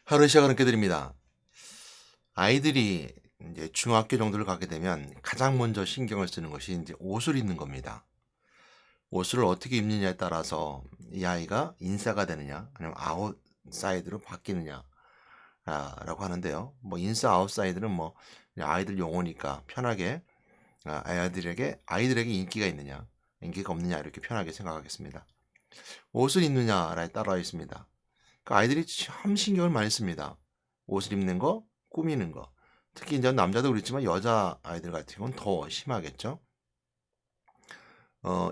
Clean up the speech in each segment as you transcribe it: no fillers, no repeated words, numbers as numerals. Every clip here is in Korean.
하루 시작을 함께 드립니다. 아이들이 이제 중학교 정도를 가게 되면 가장 먼저 신경을 쓰는 것이 이제 옷을 입는 겁니다. 옷을 어떻게 입느냐에 따라서 이 아이가 인싸가 되느냐, 아니면 아웃사이드로 바뀌느냐, 라고 하는데요. 뭐 인싸 아웃사이드는 뭐 그냥 아이들 용어니까 편하게 아이들에게 인기가 있느냐, 인기가 없느냐 이렇게 편하게 생각하겠습니다. 옷을 입느냐에 따라 있습니다. 그러니까 아이들이 참 신경을 많이 씁니다. 옷을 입는 거, 꾸미는 거. 특히 이제 남자도 그렇지만 여자 아이들 같은 경우는 더 심하겠죠.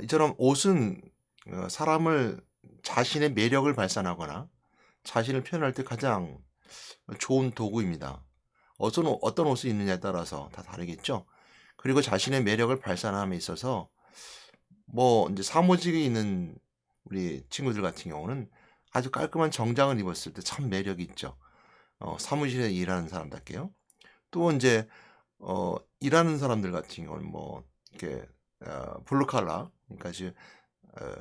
이처럼 옷은 사람을 자신의 매력을 발산하거나 자신을 표현할 때 가장 좋은 도구입니다. 어떤 옷을 입느냐에 따라서 다 다르겠죠. 그리고 자신의 매력을 발산함에 있어서 뭐 이제 사무직에 있는 우리 친구들 같은 경우는 아주 깔끔한 정장을 입었을 때 참 매력이 있죠. 사무실에 일하는 사람답게요. 또 이제 일하는 사람들 같은 경우는 뭐 이렇게 블루 칼라, 그러니까 이제 어,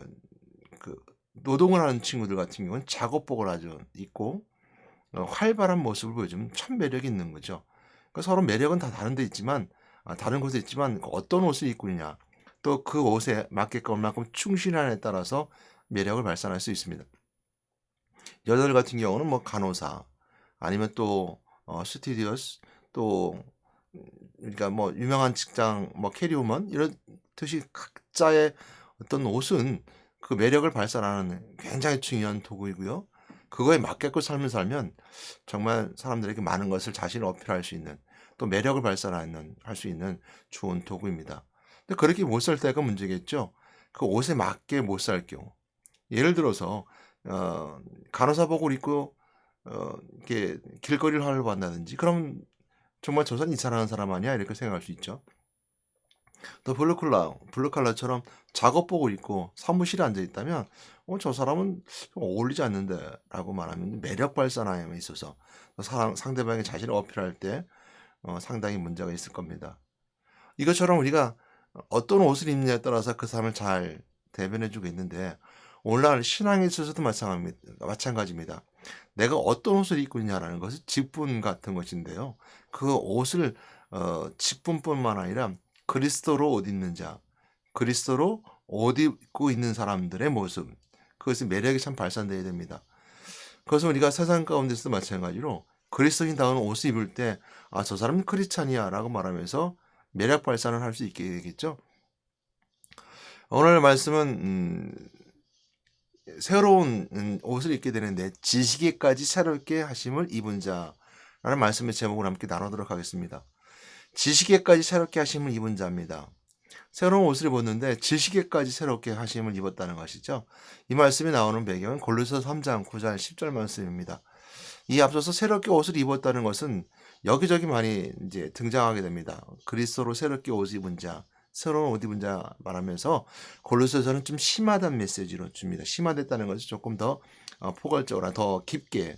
그 노동을 하는 친구들 같은 경우는 작업복을 아주 입고 활발한 모습을 보여주면 참 매력이 있는 거죠. 그러니까 서로 매력은 다 다른 데 있지만 다른 곳에 있지만 그 어떤 옷을 입고 있냐, 또 그 옷에 맞게끔 얼마큼 충실함에 따라서 매력을 발산할 수 있습니다. 여자들 같은 경우는 뭐 간호사, 아니면 또 스튜디오스, 또 그러니까 뭐 유명한 직장 뭐 캐리우먼 이런 듯이 각자의 어떤 옷은 그 매력을 발산하는 굉장히 중요한 도구이고요. 그거에 맞게끔 삶을 살면 정말 사람들에게 많은 것을 자신을 어필할 수 있는, 또 매력을 발산하는 할 수 있는 좋은 도구입니다. 근데 그렇게 못 살 때가 문제겠죠. 그 옷에 맞게 못 살 경우. 예를 들어서 간호사복을 입고 이렇게 길거리를 활보한다든지, 그럼 정말 저 사람 이상한 사람 아니야? 이렇게 생각할 수 있죠. 또 블루칼라처럼 작업복을 입고 사무실에 앉아 있다면 저 사람은 좀 어울리지 않는데 라고 말하면 매력 발산함에 있어서 상대방이 자신을 어필할 때 상당히 문제가 있을 겁니다. 이것처럼 우리가 어떤 옷을 입느냐에 따라서 그 사람을 잘 대변해 주고 있는데, 오늘날 신앙에 있어서도 마찬가지입니다. 내가 어떤 옷을 입고 있냐라는 것은 직분 같은 것인데요. 그 옷을 직분뿐만 아니라 그리스도로 옷 입는 자, 그리스도로 옷 입고 있는 사람들의 모습, 그것은 매력이 참 발산되어야 됩니다. 그래서 우리가 세상 가운데서도 마찬가지로 그리스도인다운 옷을 입을 때 저 사람은 크리스찬이야 라고 말하면서 매력 발산을 할 수 있게 되겠죠. 오늘 말씀은 새로운 옷을 입게 되는데 지식에까지 새롭게 하심을 입은 자라는 말씀의 제목을 함께 나누도록 하겠습니다. 지식에까지 새롭게 하심을 입은 자입니다. 새로운 옷을 입었는데 지식에까지 새롭게 하심을 입었다는 것이죠. 이 말씀이 나오는 배경은 골로새서 3장 9절 10절 말씀입니다. 이 앞서서 새롭게 옷을 입었다는 것은 여기저기 많이 이제 등장하게 됩니다. 그리스도로 새롭게 옷 입은 자, 새로운 옷 입은 자 말하면서 골로새서는 좀 심하다는 메시지로 줍니다. 심화됐다는 것이 조금 더 포괄적으로 더 깊게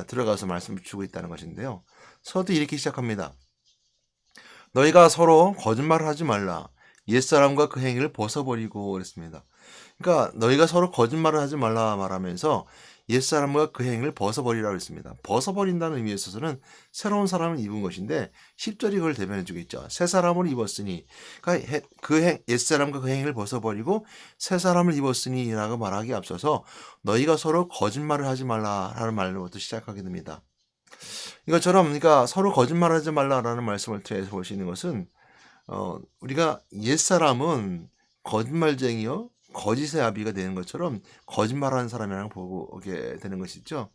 들어가서 말씀을 주고 있다는 것인데요. 서도 이렇게 시작합니다. 너희가 서로 거짓말을 하지 말라. 옛사람과 그 행위를 벗어버리고 그랬습니다. 그러니까 너희가 서로 거짓말을 하지 말라 말하면서 옛사람과 그 행위를 벗어버리라고 했습니다. 벗어버린다는 의미에 있어서는 새로운 사람을 입은 것인데 10절이 그걸 대변해 주고 있죠. 새 사람을 입었으니, 그러니까 옛사람과 그 행위를 벗어버리고 새 사람을 입었으니 라고 말하기에 앞서서 너희가 서로 거짓말을 하지 말라라는 말로부터 시작하게 됩니다. 이것처럼 그러니까 서로 거짓말하지 말라라는 말씀을 통해서 볼 수 있는 것은 우리가 옛사람은 거짓말쟁이요 거짓의 아비가 되는 것처럼 거짓말하는 사람이라고 보게 되는 것이죠.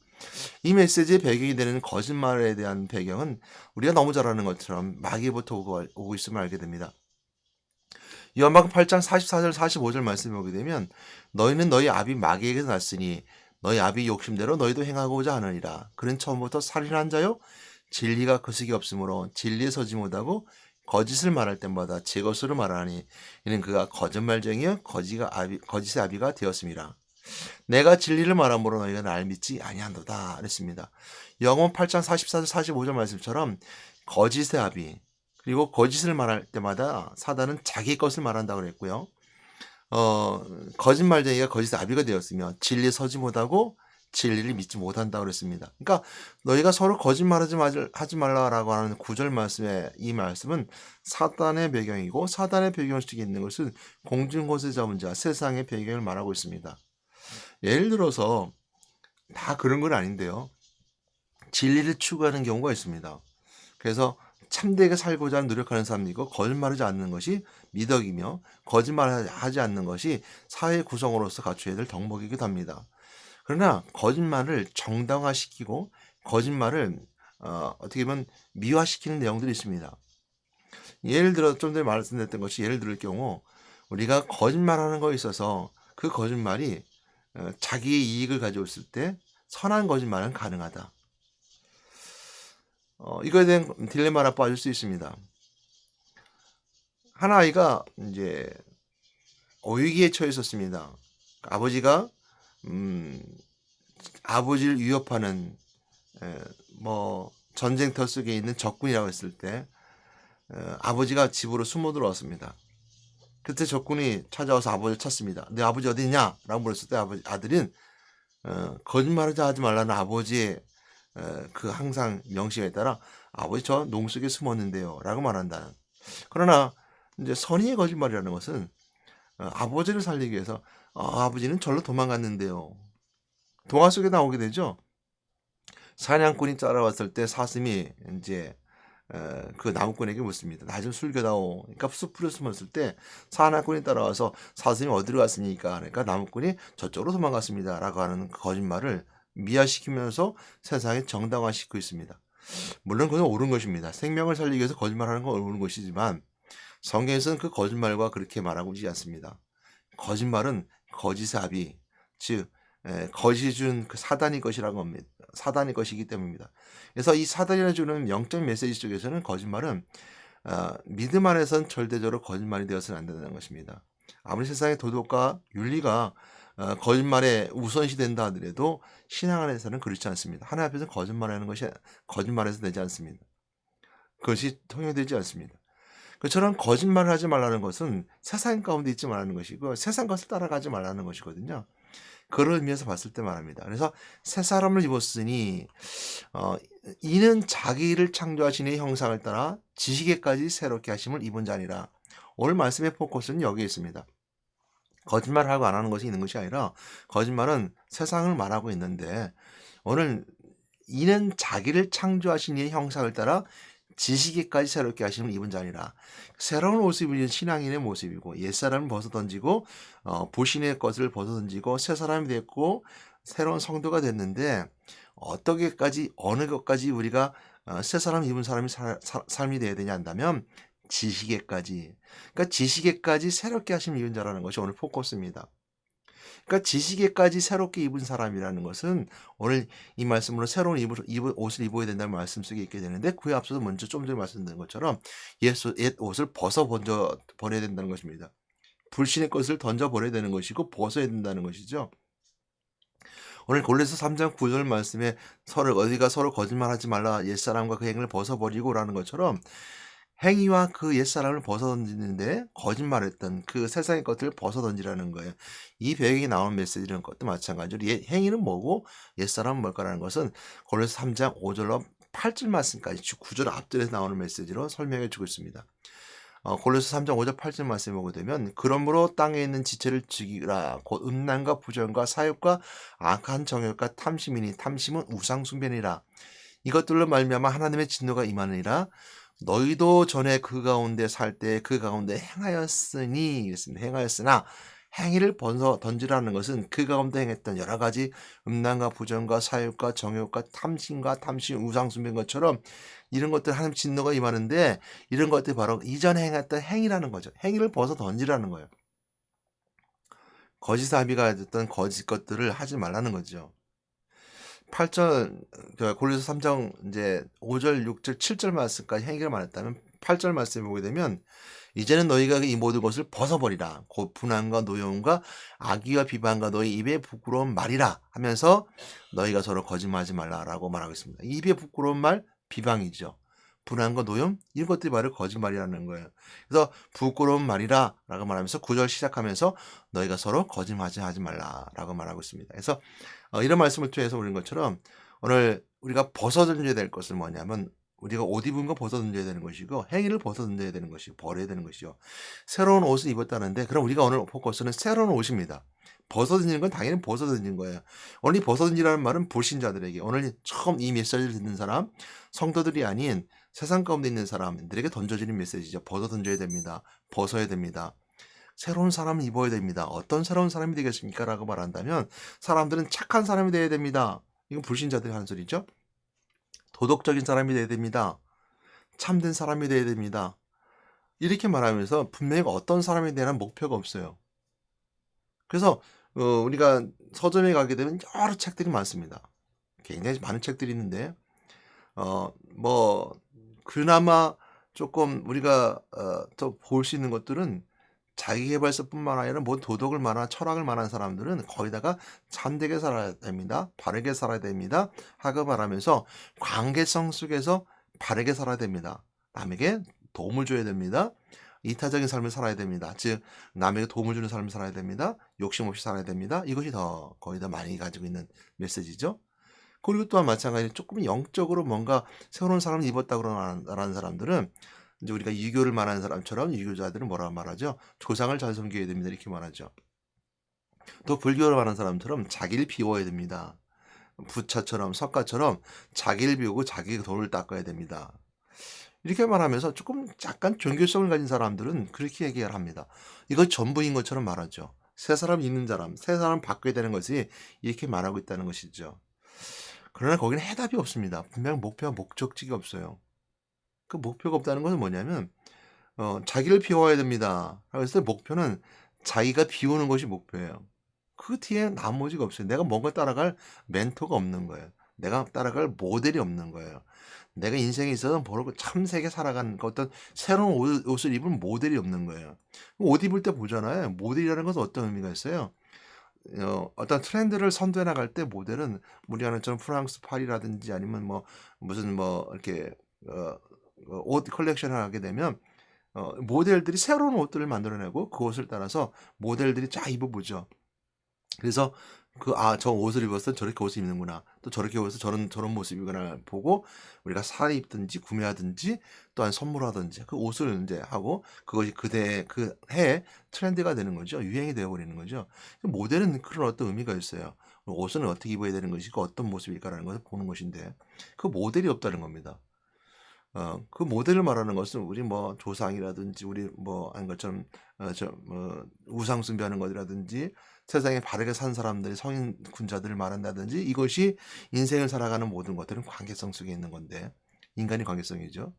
이 메시지의 배경이 되는 거짓말에 대한 배경은 우리가 너무 잘 아는 것처럼 마귀부터 오고 있음을 알게 됩니다. 요한복음 8장 44절 45절 말씀에 보게 되면 너희는 너희 아비 마귀에게서 났으니 너희 아비 욕심대로 너희도 행하고자 하느니라. 그는 처음부터 살인한 자요 진리가 그 속에 없으므로 진리에 서지 못하고 거짓을 말할 때마다 제 것으로 말하니 이는 그가 거짓말쟁이요 거짓의 아비가 되었습니다. 내가 진리를 말함으로 너희가 날 믿지 아니한도다 그랬습니다. 영혼 8장 44절 45절 말씀처럼 거짓의 아비, 그리고 거짓을 말할 때마다 사단은 자기 것을 말한다고 그랬고요. 거짓말쟁이가 거짓의 아비가 되었으며 진리에 서지 못하고 진리를 믿지 못한다고 그랬습니다. 그러니까 너희가 서로 거짓말하지 말라라고 하는 9절 말씀에 이 말씀은 사단의 배경이고 사단의 배경 속에 있는 것은 공중곳의 자문자 세상의 배경을 말하고 있습니다. 예를 들어서 다 그런 건 아닌데요. 진리를 추구하는 경우가 있습니다. 그래서 참되게 살고자 노력하는 사람이고 거짓말하지 않는 것이 미덕이며 거짓말하지 않는 것이 사회 구성으로서 갖춰야 될 덕목이기도 합니다. 그러나 거짓말을 정당화시키고 거짓말을 어떻게 보면 미화시키는 내용들이 있습니다. 예를 들어 좀 전에 말씀드렸던 것이 예를 들을 경우 우리가 거짓말하는 거에 있어서 그 거짓말이 자기의 이익을 가져왔을 때 선한 거짓말은 가능하다. 이거에 대한 딜레마나 빠질 수 있습니다. 한 아이가 이제 위기에 처했었습니다. 아버지가 아버지를 위협하는 뭐 전쟁터 속에 있는 적군이라고 했을 때 아버지가 집으로 숨어 들어왔습니다. 그때 적군이 찾아와서 아버지를 찾습니다. 내 아버지 어디 있냐? 라고 물었을 때 아들은 거짓말을 하지 말라는 아버지의 그 항상 명심에 따라 아버지 저 농 속에 숨었는데요 라고 말한다는. 그러나 이제 선의의 거짓말이라는 것은 아버지를 살리기 위해서 아버지는 절로 도망갔는데요. 동화 속에 나오게 되죠. 사냥꾼이 따라왔을 때 사슴이 이제 그 나무꾼에게 묻습니다. 나 좀 술겨다오. 그러니까 숲으로 숨었을 때 사냥꾼이 따라와서 사슴이 어디로 갔습니까? 그러니까 나무꾼이 저쪽으로 도망갔습니다. 라고 하는 거짓말을 미화시키면서 세상에 정당화시키고 있습니다. 물론 그건 옳은 것입니다. 생명을 살리기 위해서 거짓말하는 건 옳은 것이지만 성경에서는 그 거짓말과 그렇게 말하고 있지 않습니다. 거짓말은 거짓의 합의, 즉 거짓이 준 그 사단이 것이라고 합니다. 사단이 것이기 때문입니다. 그래서 이 사단이 주는 영적 메시지 쪽에서는 거짓말은 믿음 안에서는 절대적으로 거짓말이 되어서는 안 된다는 것입니다. 아무리 세상의 도덕과 윤리가 거짓말에 우선시 된다 하더라도 신앙 안에서는 그렇지 않습니다. 하나님 앞에서 거짓말하는 것이 거짓말에서 되지 않습니다. 그것이 통용되지 않습니다. 그처럼 거짓말을 하지 말라는 것은 세상 가운데 있지 말라는 것이고 세상 것을 따라가지 말라는 것이거든요. 그런 의미에서 봤을 때 말합니다. 그래서 새 사람을 입었으니 이는 자기를 창조하신 이의 형상을 따라 지식에까지 새롭게 하심을 입은 자니라. 오늘 말씀의 포커스는 여기에 있습니다. 거짓말을 하고 안 하는 것이 있는 것이 아니라 거짓말은 세상을 말하고 있는데 오늘 이는 자기를 창조하신 이의 형상을 따라 지식에까지 새롭게 하심을 입은 자니라. 새로운 옷을 입은 신앙인의 모습이고 옛사람을 벗어던지고 불신의 것을 벗어던지고 새 사람이 됐고 새로운 성도가 됐는데 어떻게까지 어느 것까지 우리가 새 사람 입은 사람이 삶이 되어야 되냐 한다면 지식에까지. 그러니까 지식에까지 새롭게 하심을 입은 자라는 것이 오늘 포커스입니다. 그러니까 지식에까지 새롭게 입은 사람이라는 것은 오늘 이 말씀으로 새로운 옷을 입어야 된다는 말씀 속에 있게 되는데 그에 앞서서 먼저 좀 전에 말씀드린 것처럼 옛 옷을 버려야 된다는 것입니다. 불신의 것을 던져버려야 되는 것이고 벗어야 된다는 것이죠. 오늘 골로새 3장 9절 말씀에 어디가 서로 거짓말하지 말라 옛사람과 그 행을 벗어버리고라는 것처럼 행위와 그 옛사람을 벗어던지는데 거짓말했던 그 세상의 것들을 벗어던지라는 거예요. 이 배경에 나오는 메시지는 것도 마찬가지로 행위는 뭐고 옛사람은 뭘까라는 것은 골로새 3장 5절로 8절 말씀까지 9절 앞절에서 나오는 메시지로 설명해 주고 있습니다. 골로새 3장 5절 8절 말씀에 보게 되면 그러므로 땅에 있는 지체를 죽이라 곧 음란과 부정과 사욕과 악한 정욕과 탐심이니 탐심은 우상숭배니라. 이것들로 말미암아 하나님의 진노가 임하느니라. 너희도 전에 그 가운데 살 때 그 가운데 행하였으니 이랬습니다. 행하였으나 행위를 벗어 던지라는 것은 그 가운데 행했던 여러 가지 음란과 부정과 사욕과 정욕과 탐심과 탐심 우상숭배인 것처럼 이런 것들 하나님 진노가 임하는데 이런 것들이 바로 이전에 행했던 행위라는 거죠. 행위를 벗어 던지라는 거예요. 거짓 아비가 됐던 거짓 것들을 하지 말라는 거죠. 8절 골로새 3장 이제 5절, 6절, 7절 말씀까지 행위를 말했다면 8절 말씀에 보게 되면 이제는 너희가 이 모든 것을 벗어버리라. 곧 분한과 노여움과 악의와 비방과 너희 입에 부끄러운 말이라 하면서 너희가 서로 거짓말하지 말라라고 말하고 있습니다. 입에 부끄러운 말 비방이죠. 분한과 노여움 이런 것들이 바로 거짓말이라는 거예요. 그래서 부끄러운 말이라 라고 말하면서 9절 시작하면서 너희가 서로 거짓말하지 말라 라고 말하고 있습니다. 그래서 이런 말씀을 통해서 우리는 것처럼 오늘 우리가 벗어 던져야 될 것은 뭐냐면 우리가 옷 입은 거 벗어 던져야 되는 것이고 행위를 벗어 던져야 되는 것이고 버려야 되는 것이죠. 새로운 옷을 입었다는데 그럼 우리가 오늘 포커스는 새로운 옷입니다. 벗어 던지는 건 당연히 벗어 던진 거예요. 오늘 이 벗어 던지라는 말은 불신자들에게 오늘 처음 이 메시지를 듣는 사람 성도들이 아닌 세상 가운데 있는 사람들에게 던져지는 메시지죠. 벗어 던져야 됩니다. 벗어야 됩니다. 새로운 사람을 입어야 됩니다. 어떤 새로운 사람이 되겠습니까? 라고 말한다면 사람들은 착한 사람이 되어야 됩니다. 이건 불신자들이 하는 소리죠. 도덕적인 사람이 되어야 됩니다. 참된 사람이 되어야 됩니다. 이렇게 말하면서 분명히 어떤 사람에 대한 목표가 없어요. 그래서 우리가 서점에 가게 되면 여러 책들이 많습니다. 굉장히 많은 책들이 있는데 뭐 그나마 조금 우리가 더 볼 수 있는 것들은 자기계발서뿐만 아니라 뭐 도덕을 말하는 철학을 말하는 사람들은 거기다가 참되게 살아야 됩니다. 바르게 살아야 됩니다. 하고 말하면서 관계성 속에서 바르게 살아야 됩니다. 남에게 도움을 줘야 됩니다. 이타적인 삶을 살아야 됩니다. 즉 남에게 도움을 주는 삶을 살아야 됩니다. 욕심 없이 살아야 됩니다. 이것이 더 거의 다 많이 가지고 있는 메시지죠. 그리고 또한 마찬가지로 조금 영적으로 뭔가 새로운 사람을 입었다고 그러는 사람들은 이제 우리가 유교를 말하는 사람처럼 유교자들은 뭐라고 말하죠? 조상을 잘 섬겨야 됩니다. 이렇게 말하죠. 또 불교를 말하는 사람처럼 자기를 비워야 됩니다. 부처처럼 석가처럼 자기를 비우고 자기 돈을 닦아야 됩니다. 이렇게 말하면서 조금 약간 종교성을 가진 사람들은 그렇게 얘기를 합니다. 이거 전부인 것처럼 말하죠. 새 사람 있는 사람, 새 사람 바꿔야 되는 것이 이렇게 말하고 있다는 것이죠. 그러나 거기는 해답이 없습니다. 분명 목표와 목적지가 없어요. 그 목표가 없다는 것은 뭐냐면 자기를 비워야 됩니다. 그래서 목표는 자기가 비우는 것이 목표예요. 그 뒤에 나머지가 없어요. 내가 뭔가 따라갈 멘토가 없는 거예요. 내가 따라갈 모델이 없는 거예요. 내가 인생에 있어서 모르고 참되게 살아가는 어떤 새로운 옷을 입은 모델이 없는 거예요. 옷 입을 때 보잖아요. 모델이라는 것은 어떤 의미가 있어요? 어떤 트렌드를 선도해 나갈 때 모델은 우리 하나처럼 프랑스 파리라든지 아니면 뭐 무슨 뭐 이렇게 옷 컬렉션을 하게 되면 모델들이 새로운 옷들을 만들어내고 그 옷을 따라서 모델들이 쫙 입어보죠. 그래서 저 옷을 입었을 때 저렇게 옷을 입는구나. 또 저렇게 옷을 저런 모습이구나 보고 우리가 사 입든지 구매하든지 또한 선물하든지 그 옷을 이제 하고 그것이 그 해의 트렌드가 되는 거죠. 유행이 되어버리는 거죠. 모델은 그런 어떤 의미가 있어요. 옷은 어떻게 입어야 되는 것이고 어떤 모습일까라는 것을 보는 것인데 그 모델이 없다는 겁니다. 그 모델을 말하는 것은 우리 뭐 조상이라든지 우리 뭐 한 것처럼 우상 숭배하는 것이라든지 세상에 바르게 산 사람들이 성인 군자들을 말한다든지 이것이 인생을 살아가는 모든 것들은 관계성 속에 있는 건데 인간이 관계성이죠.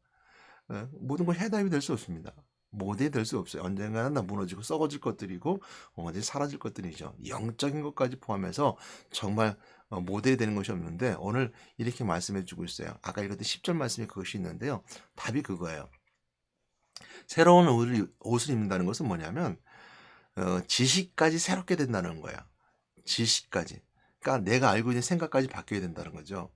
모든 건 해답이 될 수 없습니다. 모델이 될 수 없어요. 언젠가는 다 무너지고 썩어질 것들이고 언제 사라질 것들이죠. 영적인 것까지 포함해서 정말 모델이 되는 것이 없는데 오늘 이렇게 말씀해 주고 있어요. 아까 읽었던 10절 말씀에 그것이 있는데요. 답이 그거예요. 새로운 옷을 입는다는 것은 뭐냐면 지식까지 새롭게 된다는 거야. 지식까지. 그러니까 내가 알고 있는 생각까지 바뀌어야 된다는 거죠.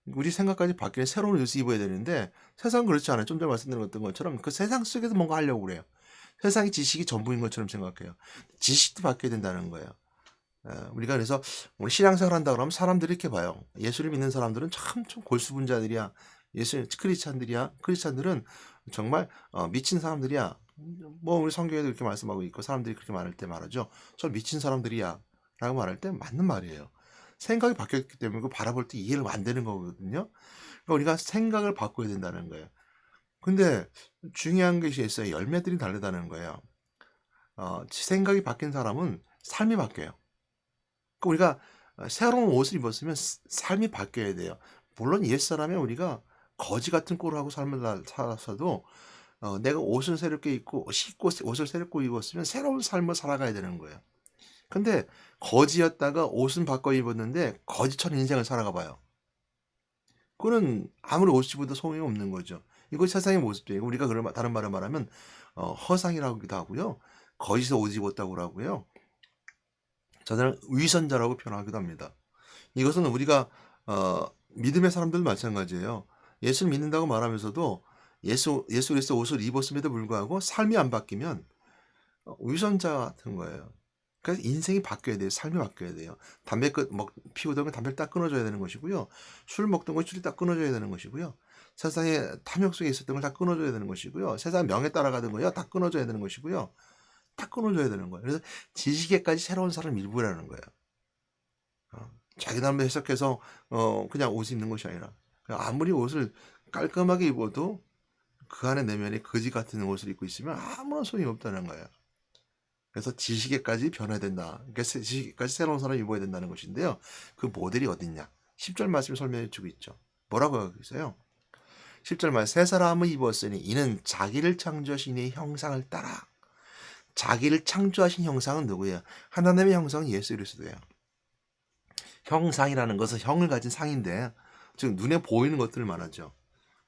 우리 생각까지 바뀌는 새로운 옷을 입어야 되는데 세상은 그렇지 않아요. 좀 전에 말씀드렸던 것처럼 그 세상 속에서 뭔가 하려고 그래요. 세상이 지식이 전부인 것처럼 생각해요. 지식도 바뀌어야 된다는 거예요. 우리가 그래서 우리 신앙생활 한다 그러면 사람들이 이렇게 봐요. 예수를 믿는 사람들은 좀 골수분자들이야. 크리스찬들은 정말 미친 사람들이야. 뭐 우리 성경에도 이렇게 말씀하고 있고 사람들이 그렇게 말할 때 말하죠. 저 미친 사람들이야 라고 말할 때 맞는 말이에요. 생각이 바뀌었기 때문에 그 바라볼 때 이해를 안 되는 거거든요. 그러니까 우리가 생각을 바꿔야 된다는 거예요. 근데 중요한 것이 있어요. 열매들이 다르다는 거예요. 생각이 바뀐 사람은 삶이 바뀌어요. 그러니까 우리가 새로운 옷을 입었으면 삶이 바뀌어야 돼요. 물론 옛사람에 우리가 거지 같은 꼴을 하고 삶을 살았어도 내가 옷을 새롭게 입고 옷을 새롭게 입었으면 새로운 삶을 살아가야 되는 거예요. 근데 거지였다가 옷은 바꿔 입었는데 거지처럼 인생을 살아가 봐요. 그거는 아무리 옷 입어도 소용이 없는 거죠. 이거 세상의 모습이에요. 우리가 다른 말을 말하면 허상이라고도 하고요. 거기서 옷 입었다고 하고요. 저는 위선자라고 표현하기도 합니다. 이것은 우리가 믿음의 사람들도 마찬가지예요. 예수를 믿는다고 말하면서도 예수 그리스도 옷을 입었음에도 불구하고 삶이 안 바뀌면 위선자 같은 거예요. 그래서 인생이 바뀌어야 돼요. 삶이 바뀌어야 돼요. 담배 피우던 건 담배를 딱 끊어줘야 되는 것이고요. 술 먹던 건 술이 딱 끊어줘야 되는 것이고요. 세상에 탐욕 속에 있었던 걸 다 끊어줘야 되는 것이고요. 세상 명에 따라가던 거요 다 끊어줘야 되는 것이고요. 다 끊어줘야 되는 거예요. 그래서 지식에까지 새로운 사람 일부라는 거예요. 자기 나름대로 해석해서 그냥 옷 입는 것이 아니라 아무리 옷을 깔끔하게 입어도 그 안에 내면에 거지 같은 옷을 입고 있으면 아무런 소용이 없다는 거예요. 그래서 지식에까지 변해야 된다. 그러니까 지식에까지 새로운 사람을 입어야 된다는 것인데요. 그 모델이 어딨냐? 10절 말씀을 설명해 주고 있죠. 뭐라고 하고 있어요? 10절 말 새 사람을 입었으니 이는 자기를 창조하신 이의 형상을 따라. 자기를 창조하신 형상은 누구예요? 하나님의 형상은 예수 그리스도예요. 형상이라는 것은 형을 가진 상인데 즉 눈에 보이는 것들을 말하죠.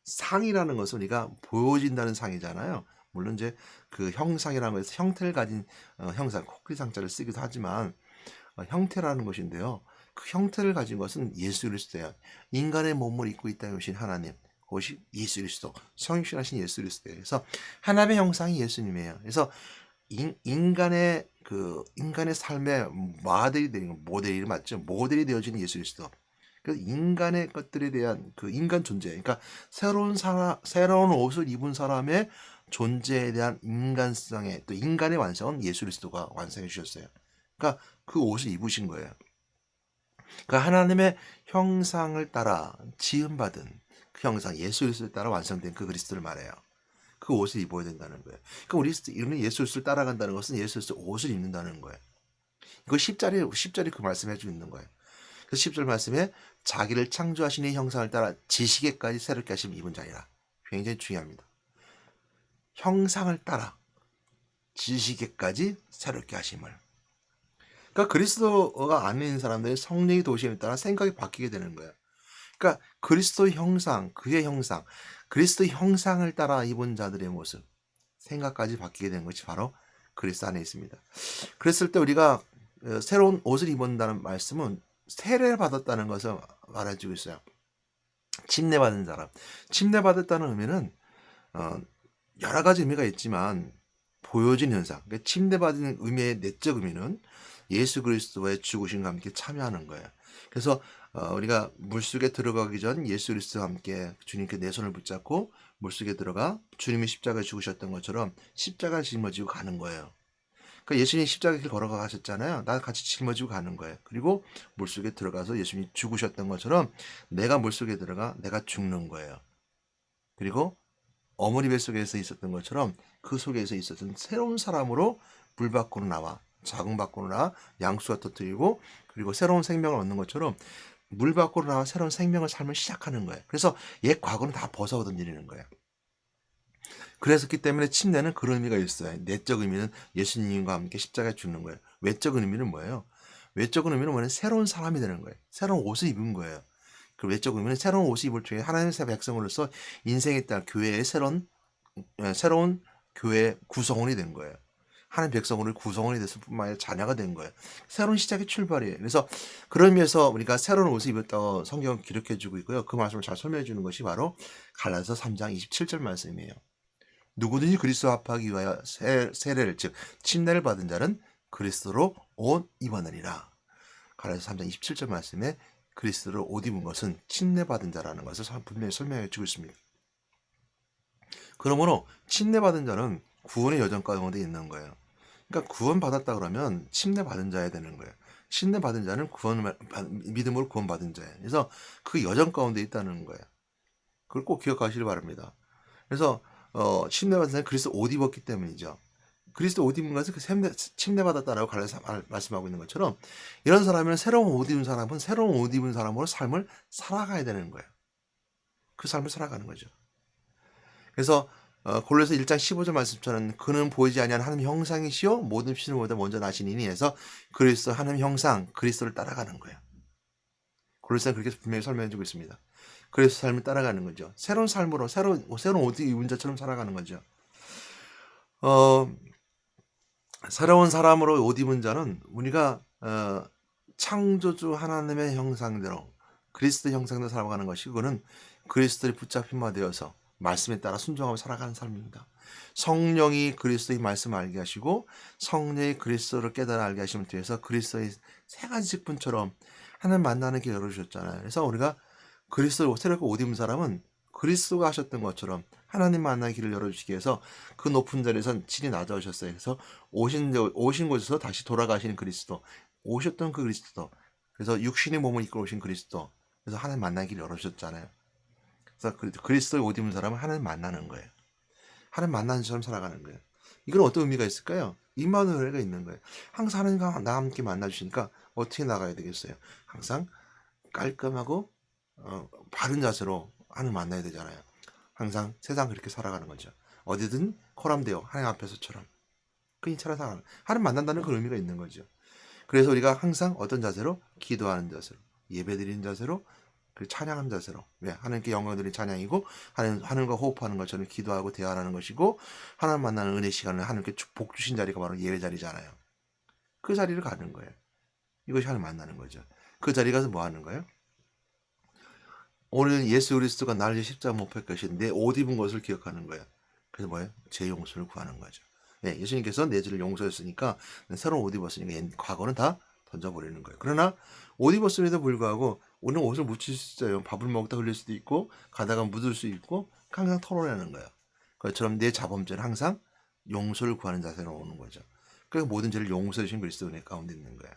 상이라는 것은 우리가 보여진다는 상이잖아요. 물론 이제 그 형상이라는 것에서 형태를 가진 형상, 코끼리 상자를 쓰기도 하지만 형태라는 것인데요. 그 형태를 가진 것은 예수 그리스도예요. 인간의 몸을 입고 있다는 것이 하나님, 그것이 예수 그리스도, 성육신하신 예수 그리스도예요. 그래서 하나님의 형상이 예수님이에요. 그래서 인간의 삶의 모델이 맞죠. 모델이 되어지는 예수 그리스도. 그 인간의 것들에 대한 그 인간 존재, 그러니까 새로운 옷을 입은 사람의 존재에 대한 인간성의 또 인간의 완성은 예수 그리스도가 완성해 주셨어요. 그러니까 그 옷을 입으신 거예요. 그러니까 하나님의 형상을 따라 지음받은 그 형상, 예수 그리스도를 따라 완성된 그 그리스도를 말해요. 그 옷을 입어야 된다는 거예요. 그러니까 우리는 예수 그리스도를 따라간다는 것은 예수 그리스도 옷을 입는다는 거예요. 이거 10절이 그 말씀해 주고 있는 거예요. 그래서 10절 말씀에 자기를 창조하신 이의 형상을 따라 지식에까지 새롭게 하심 입은 자니라. 굉장히 중요합니다. 형상을 따라 지식에까지 새롭게 하심을. 그러니까 그리스도가 안에 있는 사람들의 성령의 도심에 따라 생각이 바뀌게 되는 거예요. 그러니까 그리스도의 형상, 그의 형상, 그리스도의 형상을 따라 입은 자들의 모습, 생각까지 바뀌게 되는 것이 바로 그리스도 안에 있습니다. 그랬을 때 우리가 새로운 옷을 입는다는 말씀은 세례를 받았다는 것을 말해주고 있어요. 침례받은 사람. 침례받았다는 의미는 여러 가지 의미가 있지만 보여진 현상. 그러니까 침례받은 의미의 내적 의미는 예수 그리스도의 죽으심과 함께 참여하는 거예요. 그래서 우리가 물속에 들어가기 전 예수 그리스도와 함께 주님께 내 손을 붙잡고 물속에 들어가 주님이 십자가에 죽으셨던 것처럼 십자가를 짊어지고 가는 거예요. 그러니까 예수님이 십자가 길 걸어가 가셨잖아요. 나 같이 짊어지고 가는 거예요. 그리고 물속에 들어가서 예수님이 죽으셨던 것처럼 내가 물속에 들어가 내가 죽는 거예요. 그리고 어머니 뱃속에서 있었던 것처럼 그 속에서 있었던 새로운 사람으로 물 밖으로 나와 자궁 밖으로 나와 양수가 터뜨리고 그리고 새로운 생명을 얻는 것처럼 물 밖으로 나와 새로운 생명을 삶을 시작하는 거예요. 그래서 옛 과거는 다 벗어 던지는 거예요. 그랬었기 때문에 침례는 그런 의미가 있어요. 내적 의미는 예수님과 함께 십자가에 죽는 거예요. 외적 의미는 뭐예요? 외적 의미는 뭐냐면 새로운 사람이 되는 거예요. 새로운 옷을 입은 거예요. 그 외적 의미는 새로운 옷을 입을 중에 하나님의 백성으로서 인생에 따라 교회의 새로운 교회 구성원이 된 거예요. 하나님 백성으로 구성원이 됐을 뿐만 아니라 자녀가 된 거예요. 새로운 시작의 출발이에요. 그래서 그런 의미에서 우리가 새로운 옷을 입었다고 성경은 기록해 주고 있고요. 그 말씀을 잘 설명해 주는 것이 바로 갈라디아서 3장 27절 말씀이에요. 누구든지 그리스도 합하기 위하여 세례를 즉 침례를 받은 자는 그리스도로 옷 입었느니라. 갈라디아서 3장 27절 말씀에 그리스도로 옷 입은 것은 침례 받은 자라는 것을 분명히 설명해 주고 있습니다. 그러므로 침례 받은 자는 구원의 여정 가운데 있는 거예요. 그러니까 구원 받았다 그러면 침례 받은 자야 되는 거예요. 침례 받은 자는 믿음으로 구원 받은 자예요. 그래서 그 여정 가운데 있다는 거예요. 그걸 꼭 기억하시길 바랍니다. 그래서 침례 받은 자는 그리스도 옷 입었기 때문이죠. 그리스도 옷 입은 것을 침례 받았다라고 갈라디아서 말씀하고 있는 것처럼 이런 사람은 새로운 옷 입은 사람으로 삶을 살아가야 되는 거예요. 그 삶을 살아가는 거죠. 그래서 골로새 1장 15절 말씀처럼 그는 보이지 아니한 하나님 형상이시요 모든 신을보다 먼저 나시니니 해서 그리스도 하나님 형상 그리스도를 따라가는 거예요. 골로새는 그렇게 분명히 설명해 주고 있습니다. 그리스도 삶을 따라가는 거죠. 새로운 삶으로 새로운 옷 입은 자처럼 살아가는 거죠. 새로운 사람으로 옷 입은 자는 우리가 창조주 하나님의 형상대로 그리스도 형상대로 살아가는 것이 그거는 그리스도의 붙잡힌 바 되어서 말씀에 따라 순종하며 살아가는 삶입니다. 성령이 그리스도의 말씀을 알게 하시고 성령이 그리스도를 깨달아 알게 하심을 통해서 그리스도의 세 가지 직분처럼 하나님 만나는 길 열어주셨잖아요. 그래서 우리가 그리스도 새롭게 옷 입은 사람은 그리스도가 하셨던 것처럼 하나님 만나는 길을 열어주시기 위해서 그 높은 자리에선 질이 낮아오셨어요. 그래서 오신 곳에서 다시 돌아가시는 그리스도, 오셨던 그 그리스도, 그래서 육신의 몸을 이끌어 오신 그리스도, 그래서 하나님 만나는 길을 열어주셨잖아요. 그래서 그리스도의 옷 입은 사람은 하나님 만나는 거예요. 하나님 만나는 사람 살아가는 거예요. 이건 어떤 의미가 있을까요? 임마누엘가 있는 거예요. 항상 하나님과 나와 함께 만나주시니까 어떻게 나가야 되겠어요? 항상 깔끔하고 바른 자세로 하나님 만나야 되잖아요. 항상 세상 그렇게 살아가는 거죠. 어디든 코람되어 하나님 앞에서처럼 그인처럼 살아가는, 하나님 만난다는 그런 의미가 있는 거죠. 그래서 우리가 항상 어떤 자세로? 기도하는 자세로, 예배드리는 자세로, 그 찬양하는 자세로, 왜? 하나님께 영광 드리는 찬양이고 하나님과 호흡하는 것처럼 기도하고 대화하는 것이고, 하나님 만나는 은혜 시간을 하나님께 복 주신 자리가 바로 예배 자리잖아요. 그 자리를 가는 거예요. 이것이 하나님 만나는 거죠. 그 자리 가서 뭐 하는 거예요? 오늘 예수 그리스도가 나를 십자가 못 박혀 계신 내 옷 입은 것을 기억하는 거예요. 그래서 뭐예요? 제 용서를 구하는 거죠. 네, 예수님께서 내 죄를 용서했으니까 새로운 옷 입었으니까 과거는 다 던져버리는 거예요. 그러나 옷 입었음에도 불구하고 오늘 옷을 묻힐 수 있어요. 밥을 먹다 흘릴 수도 있고 가다가 묻을 수 있고 항상 털어내는 거예요. 그것처럼 내 자범죄는 항상 용서를 구하는 자세로 오는 거죠. 그래서 모든 죄를 용서해 주신 그리스도 은혜 가운데 있는 거예요.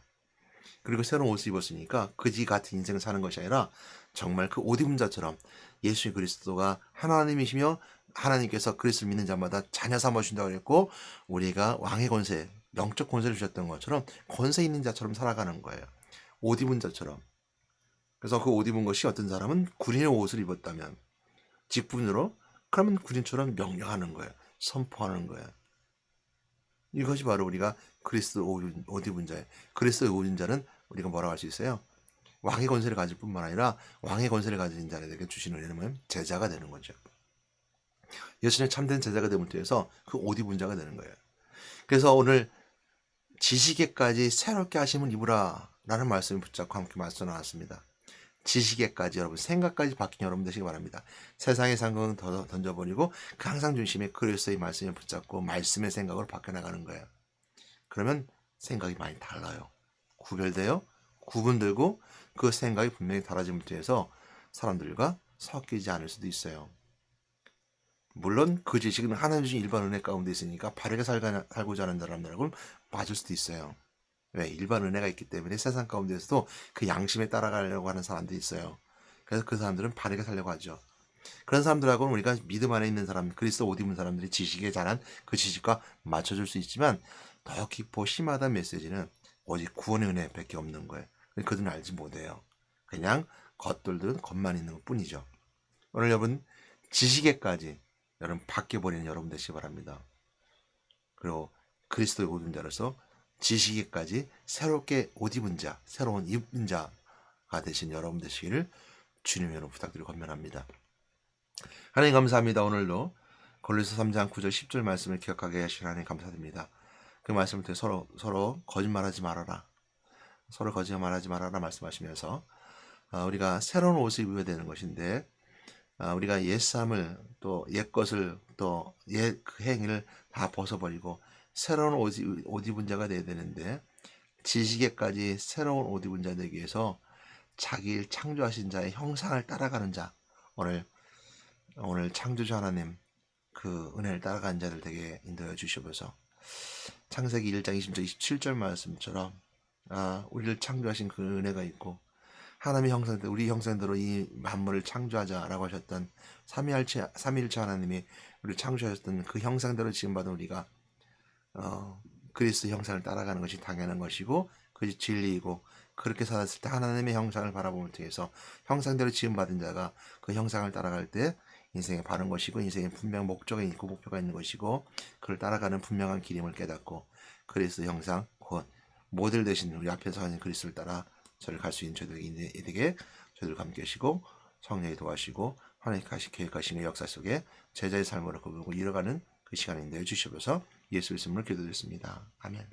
그리고 새로운 옷을 입었으니까 그지 같은 인생을 사는 것이 아니라 정말 그 옷 입은 자처럼 예수 그리스도가 하나님이시며 하나님께서 그리스도를 믿는 자마다 자녀 삼아주신다고 그랬고, 우리가 왕의 권세, 영적 권세를 주셨던 것처럼 권세 있는 자처럼 살아가는 거예요. 옷 입은 자처럼. 그래서 그 옷 입은 것이 어떤 사람은 군인의 옷을 입었다면 직분으로, 그러면 군인처럼 명령하는 거예요. 선포하는 거예요. 이것이 바로 우리가 그리스도 옷 입은 자예요. 그리스도의 옷 입은 자는 우리가 뭐라고 할 수 있어요? 왕의 권세를 가질 뿐만 아니라 왕의 권세를 가진 자에게 주시는 은혜는 제자가 되는 거죠. 예수님의 참된 제자가 됨을 통해서 그 옷 입은 자가 되는 거예요. 그래서 오늘 지식에까지 새롭게 하심을 입으라 라는 말씀을 붙잡고 함께 말씀 나눴습니다. 지식에까지, 여러분 생각까지 바뀐 여러분 되시기 바랍니다. 세상의 생각은 던져버리고 그 항상 중심에 그리스도의 말씀을 붙잡고 말씀의 생각으로 바뀌어나가는 거예요. 그러면 생각이 많이 달라요. 구별되어 구분되고 그 생각이 분명히 달라짐을 통해서 사람들과 섞이지 않을 수도 있어요. 물론 그 지식은 하나님 주신 일반 은혜 가운데 있으니까 바르게 살고자 하는 사람들하고는 맞을 수도 있어요. 왜? 일반 은혜가 있기 때문에 세상 가운데서도 그 양심에 따라가려고 하는 사람들이 있어요. 그래서 그 사람들은 바르게 살려고 하죠. 그런 사람들하고는 우리가 믿음 안에 있는 사람, 그리스도 옷 입은 사람들이 지식에 자란 그 지식과 맞춰줄 수 있지만, 더 깊고 심하다는 메시지는 오직 구원의 은혜밖에 없는 거예요. 그들은 알지 못해요. 그냥 겉돌듯 겉만 있는 것 뿐이죠. 오늘 여러분 지식에까지 여러분 바뀌어버리는 여러분 되시기 바랍니다. 그리고 그리스도의 옷 입은 자로서 지식에까지 새롭게 옷 입은 자, 새로운 입은 자가 되신 여러분 되시기를 주님으로 부탁드리고 건면합니다. 하나님 감사합니다. 오늘도 골로새 3장 9절 10절 말씀을 기억하게 하시는 하나님 감사드립니다. 그 말씀을 통해 서로 거짓말하지 말아라. 서로 거짓말하지 말아라 말씀하시면서 우리가 새로운 옷을 입어야 되는 것인데, 우리가 옛삼을 또 옛것을 또 옛 그 행위를 다 벗어버리고 새로운 옷 입은 자가 되어야 되는데, 지식에까지 새로운 옷 입은 자 되기 위해서 자기를 창조하신 자의 형상을 따라가는 자, 오늘 창조주 하나님 그 은혜를 따라가는 자들 되게 인도해 주시옵소서. 창세기 1장 20절 27절 말씀처럼 우리를 창조하신 그 은혜가 있고 하나님의 형상대로, 우리 형상대로 이 만물을 창조하자라고 하셨던 삼위일체 하나님이 우리를 창조하셨던 그 형상대로 지음받은 우리가 그리스도 형상을 따라가는 것이 당연한 것이고 그것이 진리이고, 그렇게 살았을 때 하나님의 형상을 바라봄을 통해서 형상대로 지음받은 자가 그 형상을 따라갈 때 인생에 바른 것이고 인생에 분명 목적이 있고 목표가 있는 것이고 그를 따라가는 분명한 길임을 깨닫고 그리스도 형상, 곧 모델 되신 우리 앞에서 하는 그리스도를 따라 저를 갈 수 있는 저들에게 저들과 함께 하시고 성령이 도와주시고 하나님께서 계획하신 역사 속에 제자의 삶으로 거두고 이뤄가는 그 시간인데 주시옵소서. 예수 이름으로 기도드렸습니다. 아멘.